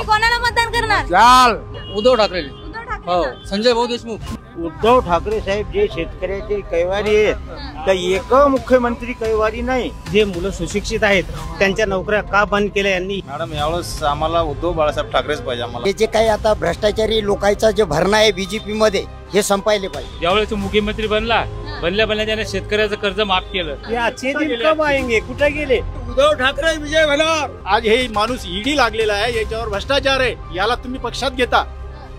कोणाला मतदान करणार? चाल उद्धव ठाकरे. उद्धव ठाकरे. हो, संजय भाऊ देशमुख. उद्धव ठाकरे साहेब जे शेतकऱ्याचे कैवारी आहेत तर एक मुख्यमंत्री कैवारी नाही. जे मुलं सुशिक्षित आहेत त्यांच्या नोकऱ्या का बंद केल्या यांनी? मॅडम यावेळेस आम्हाला उद्धव बाळासाहेब ठाकरेच पाहिजे. आम्हाला हे जे काही आता भ्रष्टाचारी लोकांचा जे भरणा आहे बीजेपी मध्ये हे संपायले पाहिजे. ज्यावेळेस मुख्यमंत्री बनल्या त्याने शेतकऱ्याचं कर्ज माफ केलं. आजचे दिन कब आएंगे? कुठे गेले? उद्धव ठाकरे विजय होणार. आज हे माणूस ईडी लागलेला आहे, याच्यावर भ्रष्टाचार आहे, याला तुम्ही पक्षात घेता.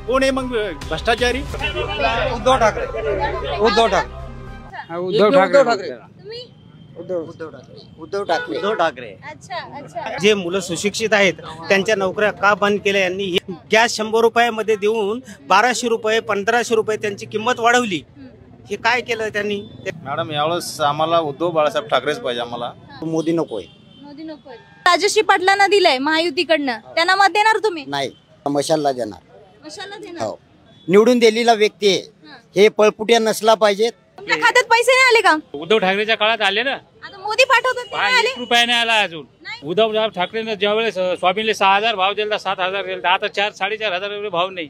कोण आहे मग भ्रष्टाचारी? उद्धव ठाकरे. उद्धव ठाकरे. उद्धव ठाकरे. तुम्ही? उद्धव ठाकरे. उद्धव ठाकरे. अच्छा. जे मुलं सुशिक्षित आहेत त्यांच्या नोकऱ्या का बंद केल्या यांनी? गॅस 100 रुपयामध्ये देऊन 1200 रुपये 1500 रुपये त्यांची किंमत वाढवली. हे काय केलं त्यांनी? मॅडम यावेळेस आम्हाला उद्धव बाळासाहेब ठाकरेच पाहिजे. आम्हाला मोदी नकोय. मोदी नकोय. राजश्री पाटलांना दिलंय महायुतीकडनं, त्यांना मत देणार तुम्ही? नाही, मशालला देणार. कशाला देणार? हो, निवडून दिलेला व्यक्ती आहे, हे पळपुट्या नसला पाहिजे. तुमच्या खात्यात पैसे नाही आले का? उद्धव ठाकरेच्या काळात आले ना. आता मोदी पाठवतात ते नाही आले. 1 रुपया नाही आला अजून. उद्धव ठाकरेनं ज्यावेळेस सोयाबीनला 6000 भाव दिला, 7000 दिला, आता 4-4.5 एवढे भाव नाही.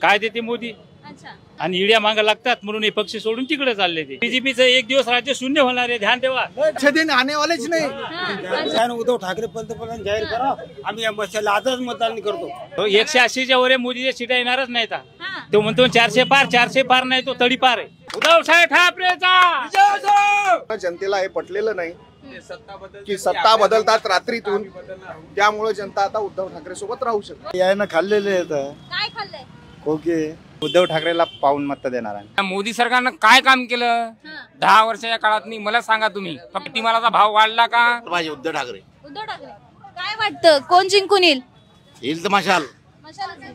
काय देते मोदी? अच्छा. आणि ईड्या मागे लागतात म्हणून हे पक्ष सोडून तिकडे चालले. ते बीजेपीचं एक दिवस राज्य शून्य होणार आहे, ध्यान ठेवा. दिन आने वालेच नाही. उद्धव ठाकरे पंतप्रधान जाहीर करा, आम्ही या मशाला आजच मतदान करतो. 180च्या वर मोदीच्या सीटा येणारच नाही. तो म्हणतो 400 पार नाही, तो तडी पार आहे. उद्धव साहेब ठाकरेचा. जनतेला हे पटलेलं नाही की सत्ता बदलतात रात्रीतून, त्यामुळे जनता आता उद्धव ठाकरे सोबत राहू शकते. यायनं खाल्लेले आहेत. काय खाल्लंय? ओके, उद्धव ठाकरेला पाहून मत देणार आहे. मोदी सरकारनं काय काम केलं 10 वर्षाच्या काळात? मला सांगा तुम्ही. फक्त मालाचा भाव वाढला का? पाहिजे उद्धव ठाकरे. उद्धव ठाकरे. काय वाटतं कोण जिंकून येईल? येईल तर मशाल. मशालच येईल.